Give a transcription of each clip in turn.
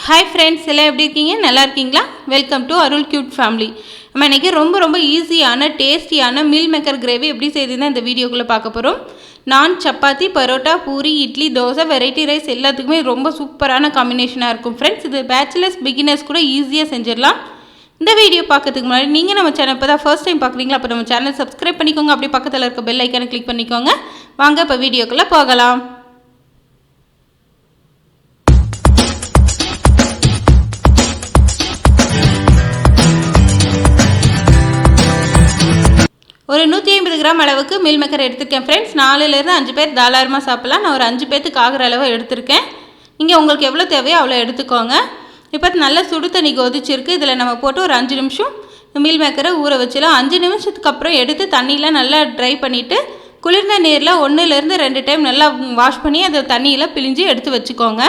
Hi friends, எல்லாம் எப்படி இருக்கீங்க? நல்லா இருக்கீங்களா? Welcome to Arul cute family. நம்ம இன்றைக்கி ரொம்ப ஈஸியான டேஸ்டியான மீல் மேக்கர் கிரேவி எப்படி செய்யுதுன்னு இந்த வீடியோக்குள்ளே பார்க்க போகிறோம். நான் சப்பாத்தி, பரோட்டா, பூரி, இட்லி, தோசை, வெரைட்டி ரைஸ் எல்லாத்துக்குமே ரொம்ப சூப்பரான காம்பினேஷனாக இருக்கும் ஃப்ரெண்ட்ஸ். இது பேச்சுலர்ஸ் பிகினர்ஸ் கூட ஈஸியாக செஞ்சிடலாம். இந்த வீடியோ பார்க்கறதுக்கு முன்னாடி நீங்கள் நம்ம சேனல் இப்போ தான் ஃபர்ஸ்ட் டைம் பார்க்குறீங்களா? அப்போ நம்ம சேனல் சப்ஸ்கிரைப் பண்ணிக்கோங்க. அப்படியே பக்கத்தில் இருக்க பெல் ஐக்கானை கிளிக் பண்ணிக்கோங்க. வாங்க இப்போ வீடியோக்குள்ளே போகலாம். ஒரு 150 கிராம் அளவுக்கு மீல் மேக்கர் எடுத்திருக்கேன் ஃப்ரெண்ட்ஸ். 4லேருந்து 5 பேர் தாராளமாக சாப்பிட்லாம். நான் ஒரு 5 பேர்த்துக்கு ஆகிற அளவு எடுத்திருக்கேன். நீங்கள் உங்களுக்கு எவ்வளோ தேவையோ அவ்வளோ எடுத்துக்கோங்க. இப்போ நல்ல சுடு தண்ணி கொதிச்சிருக்கு. இதில் நம்ம போட்டு ஒரு 5 நிமிஷம் மீல் மேக்கரை ஊற வச்சிடலாம். 5 நிமிஷத்துக்கு அப்புறம் எடுத்து தண்ணியில் நல்லா ட்ரை பண்ணிவிட்டு குளிர்ந்த நீரில் 1லேருந்து 2 டைம் நல்லா வாஷ் பண்ணி அதை தண்ணியில் பிழிஞ்சு எடுத்து வச்சுக்கோங்க.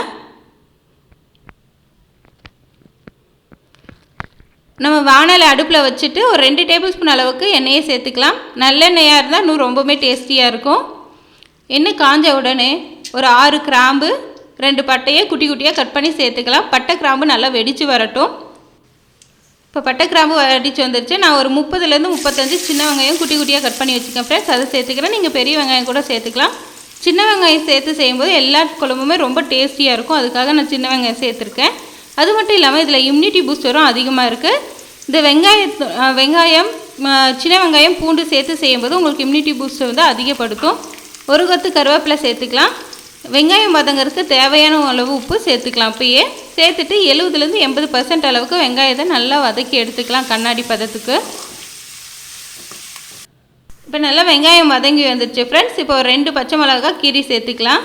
நம்ம வானலை அடுப்பில் வச்சுட்டு ஒரு 2 டேபிள் ஸ்பூன் அளவுக்கு எண்ணெயை சேர்த்துக்கலாம். நல்லெண்ணெயாக இருந்தால் இன்னும் ரொம்பவுமே டேஸ்டியாக இருக்கும். எண்ணெய் காஞ்ச உடனே ஒரு 6 கிராம்பு, 2 பட்டையை குட்டி குட்டியாக கட் பண்ணி சேர்த்துக்கலாம். பட்டை கிராம்பு நல்லா வெடித்து வரட்டும். இப்போ பட்டை கிராம்பு வெடித்து வந்துருச்சு. நான் ஒரு 30லேருந்து 35 சின்ன வெங்காயம் குட்டி குட்டியாக கட் பண்ணி வச்சுக்கேன் ஃப்ரெண்ட்ஸ். அதை சேர்த்துக்கிறேன். நீங்கள் பெரிய வெங்காயம் கூட சேர்த்துக்கலாம். சின்ன வெங்காயம் சேர்த்து செய்யும்போது எல்லா குழம்புமே ரொம்ப டேஸ்டியாக இருக்கும். அதுக்காக நான் சின்ன வெங்காயம் சேர்த்துருக்கேன். அது மட்டும் இல்லாமல் இதில் இம்யூனிட்டி பூஸ்டரும் அதிகமாக இருக்குது. இந்த வெங்காயம் சின்ன வெங்காயம் பூண்டு சேர்த்து செய்யும்போது உங்களுக்கு இம்யூனிட்டி பூஸ்டர் வந்து அதிகப்படுத்தும். ஒரு கொத்து கருவேப்பிலை சேர்த்துக்கலாம். வெங்காயம் வதங்கிறதுக்கு தேவையான அளவு உப்பு சேர்த்துக்கலாம். அப்பயே சேர்த்துட்டு 70லேருந்து 80% அளவுக்கு வெங்காயத்தை நல்லா வதக்கி எடுத்துக்கலாம் கண்ணாடி பதத்துக்கு. இப்போ நல்லா வெங்காயம் வதங்கி வந்துடுச்சு ஃப்ரெண்ட்ஸ். இப்போ ஒரு 2 பச்சை மிளகாய் கீரி சேர்த்துக்கலாம்.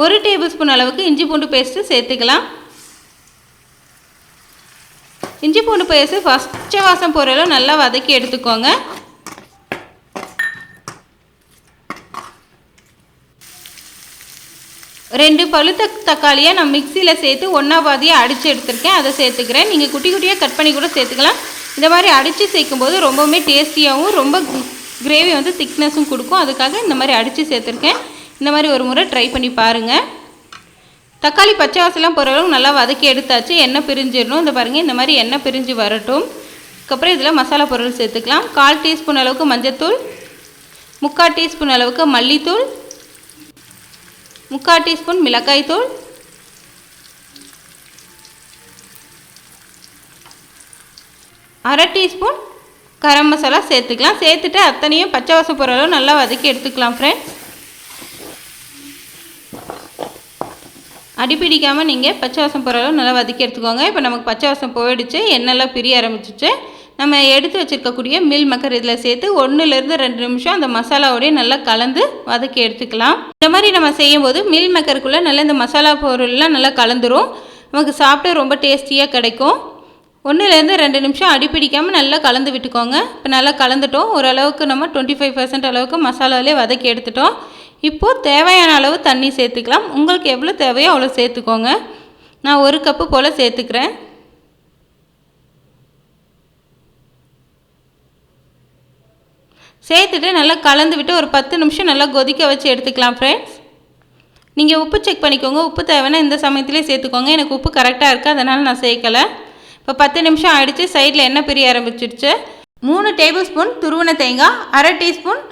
1 டேபிள் ஸ்பூன் அளவுக்கு இஞ்சி பூண்டு பேஸ்ட்டு சேர்த்துக்கலாம். இஞ்சி பூண்டு பேஸ்ட்டு பச்சை வாசம் போகிற அளவு நல்லா வதக்கி எடுத்துக்கோங்க. ரெண்டு பழுத்த தக்காளியை நான் மிக்சியில் சேர்த்து ஒன்றா பாதியாக அடித்து எடுத்துருக்கேன். அதை சேர்த்துக்கிறேன். நீங்கள் குட்டி குட்டியாக கட் பண்ணி கூட சேர்த்துக்கலாம். இந்த மாதிரி அடித்து சேர்க்கும்போது ரொம்பவுமே டேஸ்டியாகவும் ரொம்ப கிரேவி வந்து திக்னஸும் கொடுக்கும். அதுக்காக இந்த மாதிரி அடித்து சேர்த்துருக்கேன். இந்த மாதிரி ஒரு முறை ட்ரை பண்ணி பாருங்கள். தக்காளி பச்சை வாசலாம் போகிற அளவுக்கு நல்லா வதக்கி எடுத்தாச்சு. எண்ணெய் பிரிஞ்சிடணும். இந்த பாருங்கள், இந்த மாதிரி எண்ணெய் பிரிஞ்சு வரட்டும். அதுக்கப்புறம் இதில் மசாலா பொருள் சேர்த்துக்கலாம். 1/4 டீஸ்பூன் அளவுக்கு மஞ்சத்தூள், 3/4 டீஸ்பூன் அளவுக்கு மல்லித்தூள், 3/4 டீஸ்பூன் மிளகாய்த்தூள், 1/2 டீஸ்பூன் கரம் மசாலா சேர்த்துக்கலாம். சேர்த்துட்டு அத்தனையும் பச்சை வாசம் போகிற அளவு நல்லா வதக்கி எடுத்துக்கலாம் ஃப்ரெண்ட்ஸ். அடிப்பிடிக்காமல் நீங்கள் பச்சை வாசம் போகிற அளவு நல்லா வதக்கி எடுத்துக்கோங்க. இப்போ நமக்கு பச்சை வாசம் போயிடுச்சு. எண்ணெய்லாம் பிரிய ஆரம்பிச்சிச்சு. நம்ம எடுத்து வச்சுருக்கக்கூடிய மீல் மேக்கர் இதில் சேர்த்து 1லேருந்து 2 நிமிஷம் அந்த மசாலாவோடய நல்லா கலந்து வதக்கி எடுத்துக்கலாம். இந்த மாதிரி நம்ம செய்யும்போது மீல் மேக்கருக்குள்ளே நல்லா இந்த மசாலா பொருள்லாம் நல்லா கலந்துரும். நமக்கு சாப்பிட்டு ரொம்ப டேஸ்டியாக கிடைக்கும். 1லேருந்து 2 நிமிஷம் அடிப்பிடிக்காமல் நல்லா கலந்து விட்டுக்கோங்க. இப்போ நல்லா கலந்துட்டோம். ஓரளவுக்கு நம்ம 25% அளவுக்கு மசாலாவிலே வதக்கி எடுத்துட்டோம். இப்போது தேவையான அளவு தண்ணி சேர்த்துக்கலாம். உங்களுக்கு எவ்வளோ தேவையோ அவ்வளோ சேர்த்துக்கோங்க. நான் 1 கப்பு போல் சேர்த்துக்கிறேன். சேர்த்துட்டு நல்லா கலந்து விட்டு ஒரு 10 நிமிஷம் நல்லா கொதிக்க வச்சு எடுத்துக்கலாம் ஃப்ரெண்ட்ஸ். நீங்கள் உப்பு செக் பண்ணிக்கோங்க. உப்பு தேவைன்னா இந்த சமயத்துலேயே சேர்த்துக்கோங்க. எனக்கு உப்பு கரெக்டாக இருக்குது, அதனால் நான் சேர்க்கலை. இப்போ 10 நிமிஷம் ஆகிடுச்சு. சைடில் எண்ணெய் பிரிய ஆரம்பிச்சிடுச்சு. 3 டேபிள் ஸ்பூன் துருவன தேங்காய், 1/2 டீஸ்பூன்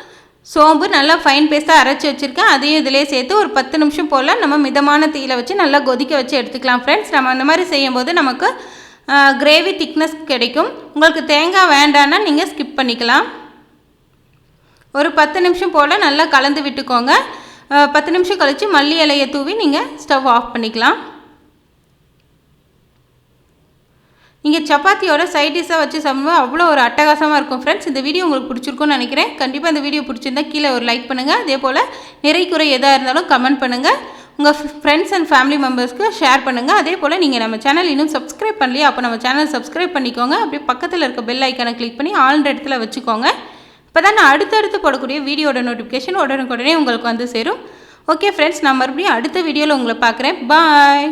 சோம்பு நல்லா ஃபைன் பேஸ்ட்டாக அரைச்சி வச்சுருக்கேன். அதையும் இதிலே சேர்த்து ஒரு 10 நிமிஷம் போல் நம்ம மிதமான தீயில் வச்சு நல்லா கொதிக்க வச்சு எடுத்துக்கலாம் ஃப்ரெண்ட்ஸ். நம்ம அந்த மாதிரி செய்யும்போது நமக்கு கிரேவி திக்னஸ் கிடைக்கும். உங்களுக்கு தேங்காய் வேண்டான்னா நீங்கள் ஸ்கிப் பண்ணிக்கலாம். ஒரு 10 நிமிஷம் போல் நல்லா கலந்து விட்டுக்கோங்க. 10 நிமிஷம் கழித்து மல்லி இலையை தூவி நீங்கள் ஸ்டவ் ஆஃப் பண்ணிக்கலாம். நீங்கள் சப்பாத்தியோட சைட் டிஷ்ஷாக வச்சு சாப்பிடும்போது அவ்வளோ ஒரு அட்டகாசமாக இருக்கும் ஃப்ரெண்ட்ஸ். இந்த வீடியோ உங்களுக்கு பிடிச்சிருக்கும்னு நினைக்கிறேன். கண்டிப்பாக இந்த வீடியோ பிடிச்சிருந்தா கீழே ஒரு லைக் பண்ணுங்கள். அதே போல் நிறை குறை எதாக இருந்தாலும் கமெண்ட் பண்ணுங்கள். உங்கள் ஃப்ரெண்ட்ஸ் அண்ட் ஃபேமிலி மெம்பர்ஸ்க்கு ஷேர் பண்ணுங்கள். அதே போல் நீங்கள் நம்ம சேனல் இன்னும் சப்ஸ்கிரைப் பண்ணலையா? அப்போ நம்ம சேனல் சப்ஸ்கிரைப் பண்ணிக்கோங்க. அப்படியே பக்கத்தில் இருக்க பெல் ஐக்கானை கிளிக் பண்ணி ஆல்ன்ற இடத்துல வச்சுக்கோங்க. இப்போ தான் நான் அடுத்தடுத்து போடக்கூடிய வீடியோட நோட்டிஃபிகேஷன் உடனுக்குடனே உங்களுக்கு வந்து சேரும். ஓகே ஃப்ரெண்ட்ஸ், நான் மறுபடியும் அடுத்த வீடியோவில் உங்களை பார்க்குறேன். பாய்.